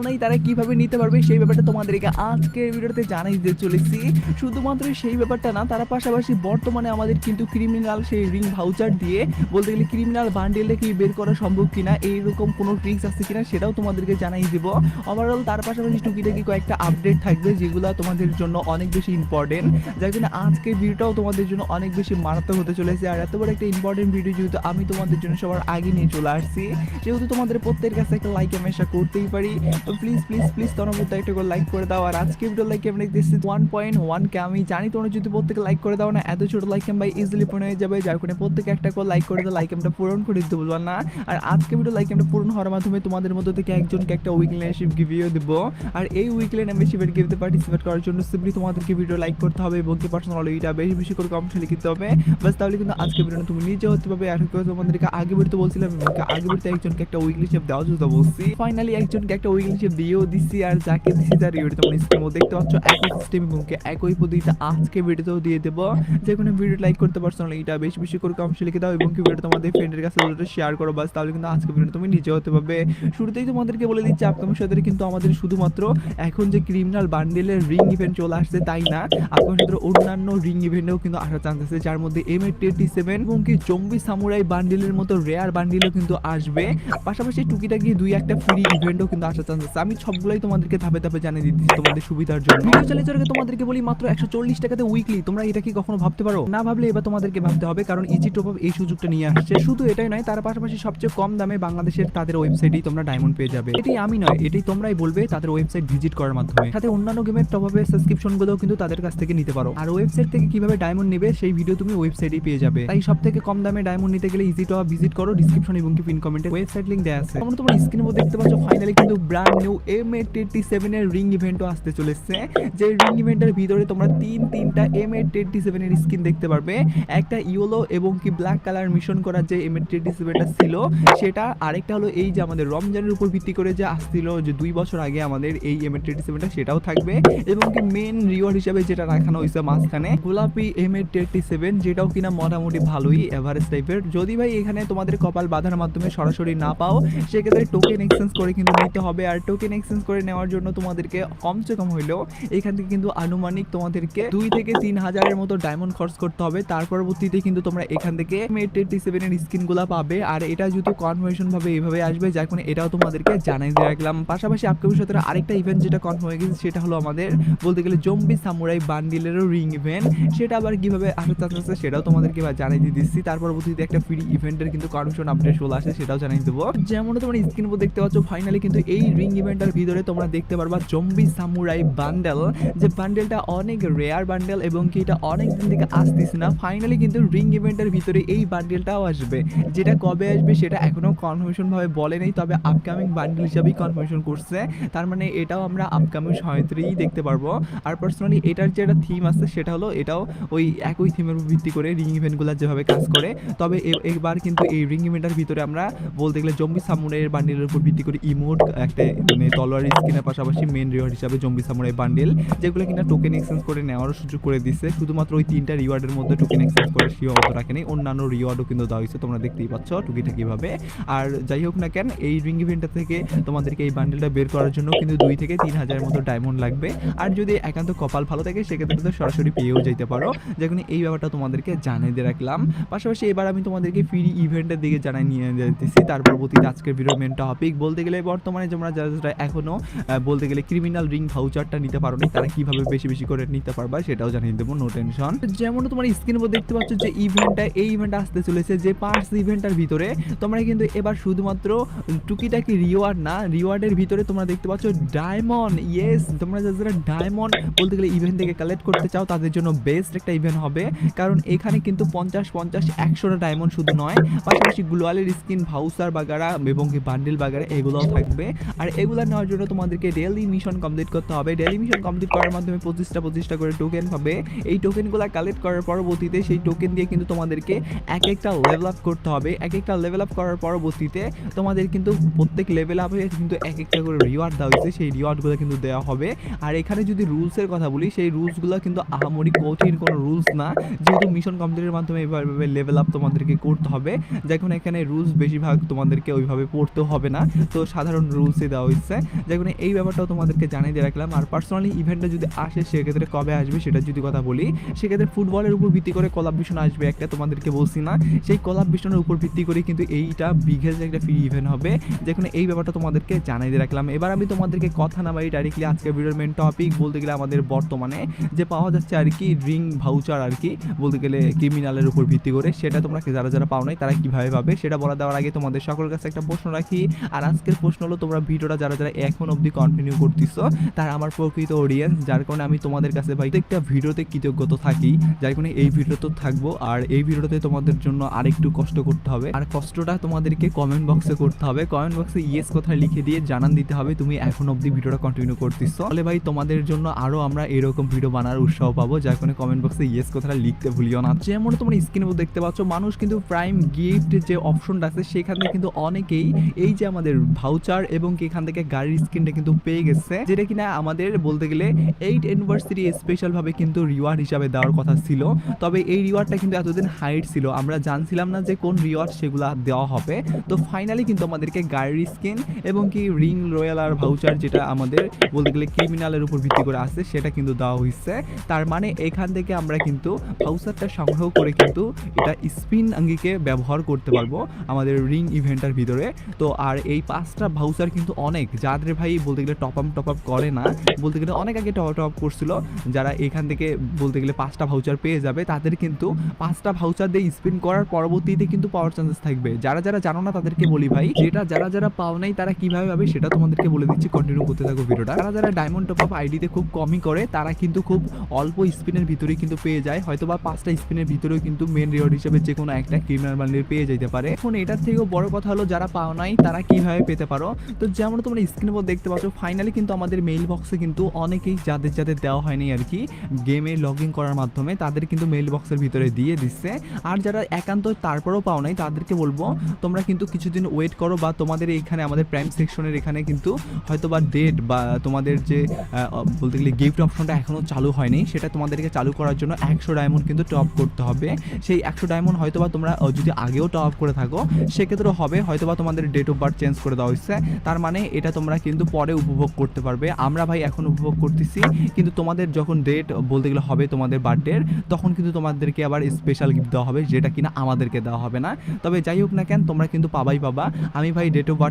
নাই তারা কিভাবে নিতে পারবে সেই ব্যাপারটা তোমাদেরকে আজকের ভিডিওতে জানাই দিতে চলেছি। শুধুমাত্র সেই ব্যাপারটা না, তারা পাশাপাশি বর্তমানে আমাদের কিন্তু ক্রিমিনাল সেই রিং ভাউচার দিয়ে বলতে গেলে ক্রিমিনাল বান্ডেলে কি বের করা সম্ভব কিনা, এইরকম কোনো ট্রিক্স আছে কিনা সেটাও তোমাদেরকে জানাই দিব। ওভারঅল তার পাশাপাশি টুকিটাকি কয়েকটা আপডেট থাকবে যেগুলো তোমাদের জন্য অনেক বেশি ইম্পর্টেন্ট, যার জন্য আজকের ভিডিওটাও তোমাদের জন্য অনেক বেশি মারাত্মক হতে চলেছে। আর এত বড় একটা ইম্পর্টেন্ট ভিডিও যেহেতু আমি তোমাদের জন্য সবার আগে নিয়ে চলে আসছি, যেহেতু তোমাদের প্রত্যেকের কাছে একটা লাইক আমি আশা করতেই পারি। তো প্লিজ প্লিজ প্লিজ তোমরা প্রত্যেক একটা করে লাইক করে দাও। আর আজকে ভিডিও লাইক আমি দেখতেছি 1.1 কে। আমি জানি তোমরা যদি প্রত্যেকে লাইক করে দাও না, এত ছোট লাইক আমি ভাই ইজিলি পূরণ হয়ে যাবে, যার কারণে প্রত্যেকে একটা করে লাইক করে দাও, লাইক আমরা পূরণ করে দিতে বলবো না। আর আজকে ভিডিও লাইক আমরা পূরণ হওয়ার মাধ্যমে তোমাদের মধ্যে থেকে একজনকে একটা উইকলি মেম্বারশিপ গিভিও দেব। আর এই উইকলি মেম্বারশিপের গিভতে পার্টিসিপেট করার জন্য সিম্পলি তোমাদেরকে ভিডিও লাইক করতে হবে এবং কি পার্সোনাল এইটা বেশি বেশি করে কমেন্টে লিখতে হবে, বাস তাহলে কিন্তু আজকে ভিডিও তুমি নিজে হতে পারবে। আর তোমাদেরকে আগে ভিডিওতে বলছিলাম এবং আগে ভিডিওতে একজনকে একটা উইকলি শেপ দেওয়ার জন্য বলছি, ফাইনালি একজনকে একটা উইকলি শেপ দিয়েও দিচ্ছি। আর যাকে দিচ্ছি তার ভিডিও তোমরা স্ক্রিনের মধ্যে দেখতে পাচ্ছ, একই সিস্টেম এবং একই পদ্ধতিতে আজকে ভিডিওতেও দিয়ে দেবো। যে কোনো ভিডিও লাইক করতে পারছো না, এটা বেশি বেশি করে কমেন্টে লিখে দাও এবং কি ভিডিও তোমাদের ফ্রেন্ডের কাছে শেয়ার করো, বাস তাহলে কিন্তু আজকে ভিডিও তুমি নিজে হতে পারবে। শুরুতেই তোমাদেরকে বলে দিচ্ছি আপকামিং সাথে কিন্তু আমাদের শুধুমাত্র এখন যে ক্রিমিনাল বান্ডেলের রিং ইভেন্ট চলে আসছে তাই না, আপকামিং সাথে অন্যান্য রিং ইভেন্টেও কিন্তু আসার চান্স আছে, যার মধ্যে M827 এবং কি জম্বি সামুরাই বান্ডেলের মতো রেয়ার বান্ডেলও কিন্তু আসবে। পাশাপাশি টুকিটাকি দুই একটা ফ্রি ইভেন্টও কিন্তু আসার চান্স আছে। আমি সবগুলাই তোমাদেরকে ধাপে ধাপে জানিয়ে দিচ্ছি তোমাদের সুবিধার জন্য। ভিডিও চালিয়ে চলে তোমাদেরকে বলি মাত্র 140 টাকাতে উইকলি, তোমরা এটা কি কখনো ভাবতে পারো? না ভাবলে এবার তোমাদেরকে ভাবতে হবে, কারণ ইজি টপ আপ এই সুযোগটা নিয়ে আসছে। শুধু এটাই নয়, তার পাশাপাশি সবচেয়ে কম দামে বাংলাদেশের তাদের ওয়েবসাইটেই তোমরা ডায়মন্ড পেয়ে যাবে। এটাই আমি নয়, এটাই তোমরাই বলবে তাদের ওয়েবসাইট ভিজিট করার মাধ্যমে। সাথে অন্যান্য গেমের টপ আপের সাবস্ক্রিপশন গুলোও কিন্তু তাদের কাছ থেকে নিতে পারো। আর ওয়েবসাইট থেকে কিভাবে ডায়মন্ড নেবে সেই ভিডিও তুমি ওয়েবসাইটেই পেয়ে যাবে। তাই সব থেকে কম দামে ডায়মন্ড নিতে গেলে ইজি টপ আপ ভিজিট করো, ডিসক্রিপশন এবং কি পিন কমেন্টে ওয়েবসাইট লিংক দেওয়া আছে। তোমরা স্ক্রিনের মধ্যে দেখতে পাচ্ছ ফাইনালি কিন্তু ব্র্যান্ড নিউ M827 এর রিং ইভেন্টও আসতে চলেছে। যে রিং ইভেন্টের ভিতরে তোমরা তিনটা M827 এর স্কিন দেখতে পারবে, একটা ইয়েলো এবং কি ব্ল্যাক কালার মিশন করা যে M827টা ছিল সেটা, আরেকটা হলো এই যে আমাদের রমজানের উপর ভিত্তি করে যে আসছিল যে 2 বছর আগে আমাদের এই M827টা, সেটাও থাকবে। এবং কি মেন রিওয়ার্ড হিসেবে যেটা রাখানো হয়েছে মাঝখানে গোলাপি M827, যেটাও কিনা মোটামুটি ভালোই এভারেজ টাইপের। যদি ভাই এখানে তোমাদের কপাল বাঁধার মাধ্যমে সরাসরি না পাও, সেক্ষেত্রে টোকেন এক্সচেঞ্জ করে কিন্তু নিতে হবে। আর টোকেন এক্সচেঞ্জ করে নেওয়ার জন্য তোমাদেরকে কমসে কম হইলেও এখান থেকে কিন্তু আনুমানিক তোমাদেরকে 2 থেকে 3 হাজারের মতো ডায়মন্ড খরচ করতে হবে। তার পরবর্তীতে কিন্তু তোমরা এখান থেকে M827 এর স্কিনগুলো পাবে। আর এটা যেহেতু কনফার্মেশন ভাবে এইভাবে আসবে, যার কারণে এটাও তোমাদেরকে জানাই দিয়ে রাখলাম। পাশাপাশি আপকামিং সাথে আরেকটা ইভেন্ট যেটা কনফার্ম হয়ে গেছে, সেটা হলো আমাদের বলতে গেলে জম্বি সামুরাই বান্ডিলেরও রিং ইভেন্ট। সেটা আবার কিভাবে আসার চান্স আছে সেটাও তোমাদেরকে জানাই দিয়ে দিচ্ছি। তার পরবর্তীতে একটা ফ্রি ইভেন্টের কিন্তু কনফার্মেশন আপডেট চলে আসে, সেটাও জানাই দেবো। যেমন তোমরা স্ক্রিন উপর দেখতে পাচ্ছ ফাইনালি কিন্তু এই রিং ইভেন্টের ভিতরে তোমরা দেখতে পারবা জম্বি সামুরাই বান্ডেল, যে বান্ডেলটা অনেক রেয়ার বান্ডেল এবং কি এটা অনেক দিন থেকে আসতেছে না। ফাইনালি কিন্তু রিং ইভেন্টের ভিতরে এই বান্ডেলটাও আসবে, যেটা কবে আসবে সেটা এখনো কনফার্মেশন ভাবে বলে নেই, তবে আপকামিং বান্ডেল হিসাবেই কনফার্মেশন করছে। তার মানে এটাও আমরা আপকামিং সময়তেই দেখতে পারবো। আর পার্সোনালি এটার যে একটা থিম আছে সেটা হলো এটাও ওই একই থিমের উপর ভিত্তি করে রিং ইভেন্টগুলো যেভাবে কাজ করে, তবে এবার কিন্তু এই রিং ইভেন্টের ভিতরে আমরা বলতে গেলে জম্বি সামুরাইয়ের বান্ডেলের উপর ভিত্তি করে ইমোট একটা মানে তলোয়ার স্কিনের পাশাপাশি মেন রিওয়ার্ড হিসাবে জম্বি সামুরাই বান্ডেল, যেগুলো কিনা টোকেন এক্সচেঞ্জ করে নেওয়ারও সুযোগ করে দিচ্ছে। শুধুমাত্র ওই 3টা রিওয়ার্ডের মধ্যে টোকেন এক্সচেঞ্জ করে সীমাবদ্ধ রাখেনি, অন্যান্য রিওয়ার্ডও কিন্তু দেওয়া হয়েছে, তোমরা দেখতেই পাচ্ছ টুকিটাকিভাবে। আর যাই হোক না কেন, এই রিং ইভেন্টটা থেকে তোমাদেরকে এই বান্ডেলটা বের করার জন্য কিন্তু 2 থেকে 3 হাজারের মতো ডায়মন্ড লাগবে। আর যদি একান্ত কপাল ভালো থাকে সেক্ষেত্রে তো সরাসরি পেয়েও যেতে পারো, যেখানে এই ব্যাপারটা তোমাদেরকে জানিয়ে দিয়ে রাখলাম। পাশাপাশি এবার আমি তোমাদেরকে ফ্রি ইভেন্টের দিকে জানাই নিয়ে যেতেছি। তার পরবর্তীতে আজকের ভিডিওর মেন টপিক বলতে গেলে বর্তমানে তোমরা যারা এখনো বলতে গেলে ক্রিমিনাল রিং ভাউচারটা নিতে পারো নি, তারা কিভাবে বেশি বেশি করে নিতে পারবা সেটাও জানিয়ে দেবো, নো টেনশন। যেমন তোমার স্ক্রিনের উপর দেখতে পাচ্ছ যে ইভেন্টটা, এই ইভেন্টটা আসতে চলেছে যে পার্স ইভেন্টের ভিতরে তোমরা কিন্তু এবার শুধুমাত্র টুকিটাকি রিওয়ার্ড না, রিওয়ার্ডের ভিতরে তোমরা দেখতে পাচ্ছ ডায়মন্ড। ইয়েস, তোমরা যারা ডায়মন্ড বলতে গেলে ইভেন্ট থেকে কালেক্ট করতে চাও তাদের জন্য বেস্ট একটা ইভেন্ট হবে, কারণ এখানে কিন্তু 50-50-100টা ডায়মন্ড শুধু নয়, পাশাপাশি গ্লোয়ালের স্কিন ভাউচার বাগারা এবং কি বান্ডেল বাগারা এগুলোও থাকবে। আর এগুলো নেওয়ার জন্য তোমাদেরকে ডেইলি মিশন কমপ্লিট করতে হবে। ডেইলি মিশন কমপ্লিট করার মাধ্যমে 25টা করে টোকেন হবে। এই টোকেনগুলো কালেক্ট করার পরবর্তীতে সেই টোকেন দিয়ে কিন্তু তোমাদেরকে এক একটা লেভেল আপ করতে হবে। এক একটা লেভেল আপ করার পরবর্তীতে তোমাদের কিন্তু প্রত্যেক লেভেল আপে কিন্তু এক একটা করে রিওয়ার্ড দেওয়া হয়েছে, সেই রিওয়ার্ডগুলো কিন্তু দেওয়া হবে। আর এখানে যদি রুলসের কথা বলি, সেই রুলসগুলো কিন্তু আহামরি কঠিন কোনো রুলস না, যেহেতু মিশন কমপ্লিটের মাধ্যমে এইভাবে লেভেল আপ তোমাদেরকে করতে হবে, যখন এখানে রুলস বেশিরভাগ তোমাদেরকে ওইভাবে পড়তেও হবে না, তো সাধারণ রুলসে দেওয়া দেওয়া হয়েছে। যেখানে এই ব্যাপারটাও তোমাদেরকে জানিয়ে দিয়ে রাখলাম। আর পার্সোনালি ইভেন্টটা যদি আসে সেক্ষেত্রে কবে আসবে সেটা যদি কথা বলি, সেক্ষেত্রে ফুটবলের উপর ভিত্তি করে কোলাবরেশন আসবে একটা, তোমাদেরকে বলছি না, সেই কোলাবরেশনের উপর ভিত্তি করে কিন্তু এইটা বিঘের যে একটা ফ্রি ইভেন্ট হবে, যেখানে এই ব্যাপারটা তোমাদেরকে জানিয়ে দিয়ে রাখলাম। এবার আমি তোমাদেরকে কথা না বাড়ি ডাইরেক্টলি আজকে ভিডিওর মেন টপিক বলতে গেলে আমাদের বর্তমানে যে পাওয়া যাচ্ছে আর কি রিং ভাউচার আর কি বলতে গেলে ক্রিমিনালের উপর ভিত্তি করে, সেটা তোমরা যারা যারা পাও নাই তারা কিভাবে পাবে সেটা বলা দেওয়ার আগে তোমাদের সকলের কাছে একটা প্রশ্ন রাখি। আর আজকের প্রশ্ন হলো, তোমরা ভিডিওটা যারা যারা এখন অবধি কন্টিনিউ করতেছো তারা আমার প্রকৃত অডিয়েন্স, যার কারণে আমি তোমাদের কাছে ভাই একটা ভিডিওতে কৃতজ্ঞত থাকি, যার কারণে এই ভিডিওতে থাকবো। আর এই ভিডিওতে তোমাদের জন্য আরেকটু কষ্ট করতে হবে, আর কষ্টটা তোমাদেরকে কমেন্ট বক্সে করতে হবে। কমেন্ট বক্সে ইয়েস কথা লিখে দিয়ে জানান দিতে হবে তুমি এখন অবধি ভিডিওটা কন্টিনিউ করতেছো, তাহলে ভাই তোমাদের জন্য আরো আমরা এরকম ভিডিও বানার উৎসাহ পাবো, যার কারণে কমেন্ট বক্সে ইয়েস কথাটা লিখতে ভুলিও না। যেমন তোমরা স্ক্রিনে দেখতে পাচ্ছ, মানুষ কিন্তু প্রাইম গিফট যে অপশনটা আছে সেখান থেকে কিন্তু অনেকেই এই যে আমাদের ভাউচার এবং কি এখান থেকে গাড়ির স্ক্রিনটা কিন্তু পেয়ে গেছে, যেটা কিনা আমাদের বলতে গেলে 8 অ্যানিভার্সারি স্পেশাল ভাবে কিন্তু রিওয়ার্ড হিসাবে দেওয়ার কথা ছিল। তবে এই রিওয়ার্ডটা কিন্তু এতদিন হাইড ছিল, আমরা জানছিলাম না যে কোন রিওয়ার্ড সেগুলা দেওয়া হবে। তো ফাইনালি কিন্তু আমাদেরকে গাড়ির স্কিন এবং কি রিং রয়্যাল আর ভাউচার যেটা আমাদের বলতে গেলে ক্রিমিনালের উপর ভিত্তি করে আছে সেটা কিন্তু দেওয়া হয়েছে। তার মানে এখান থেকে আমরা কিন্তু ভাউচারটা সংগ্রহ করে কিন্তু এটা স্পিন আঙ্গিকে ব্যবহার করতে পারবো আমাদের রিং ইভেন্টের ভিতরে। তো আর এই 5টা ভাউচার কিন্তু অনেক, যাদের ভাই বলতে গেলে টপ আপ করে না, বলতে গেলে অনেক আগে টপ আপ করছিল, যারা এখান থেকে বলতে গেলে 5টা ভাউচার পেয়ে যাবে তাদের কিন্তু 5টা ভাউচার দিয়ে স্পিন করার পরবর্তীতে কিন্তু পাওয়ার চান্সেস থাকবে। যারা যারা জানো না তাদেরকে বলি ভাই, যেটা যারা যারা পাও নাই তারা কিভাবে পাবে সেটা তোমাদেরকে বলে দিচ্ছি, কন্টিনিউ করতে থাকো ভিডিওটা। যারা যারা ডায়মন্ড টপ আপ আইডিতে খুব কমই করে তারা কিন্তু খুব অল্প স্পিনের ভিতরেই কিন্তু পেয়ে যায়, হয়তো বা 5টা স্পিনের ভিতরেও কিন্তু মেন রিওয়ার্ড হিসেবে যে কোনো একটা ক্রিমিনাল বান্ডেল পেয়ে যেতে পারে। এখন এটার থেকেও বড় কথা হলো যারা পাও নাই তারা কিভাবে পেতে পারো। তো যেমন তোমরা স্ক্রিনের উপর দেখতে পাচ্ছ, ফাইনালি কিন্তু আমাদের মেইল বক্সে কিন্তু অনেকেই যাদের যাদের দেওয়া হয়নি আর কি গেমে লগ ইন করার মাধ্যমে, তাদের কিন্তু মেইল বক্সের ভিতরে দিয়ে দিচ্ছে। আর যারা একান্ত তারপরেও পাও নাই তাদেরকে বলবো তোমরা কিন্তু কিছুদিন ওয়েট করো, বা তোমাদের এইখানে আমাদের প্রাইম সেকশনের এখানে কিন্তু হয়তো বা ডেট বা তোমাদের যে বলতে গেলে গিফট অপশনটা এখনও চালু হয়নি, সেটা তোমাদেরকে চালু করার জন্য 100 ডায়মন্ড কিন্তু টপ করতে হবে। সেই 100 ডায়মন্ড হয়তো বা তোমরা যদি আগেও টপ করে থাকো সেক্ষেত্রেও হবে, হয়তো বা তোমাদের ডেট অফ বার্থ চেঞ্জ করে দেওয়া হয়েছে, তার মানে এটা তোমরা কিন্তু পরে উপভোগ করতে পারবে। আমরা ভাই এখন উপভোগ করতেছি, কিন্তু তোমাদের যখন ডেট বলতে গেলে হবে তোমাদের বার্থডের, তখন কিন্তু তোমাদেরকে আবার স্পেশাল গিফট দেওয়া হবে, যেটা কিনা আমাদেরকে দেওয়া হবে না। তবে যাই হোক না কেন তোমরা কিন্তু পাবাই পাবা। আমি ভাই ডেট অফ বার্থ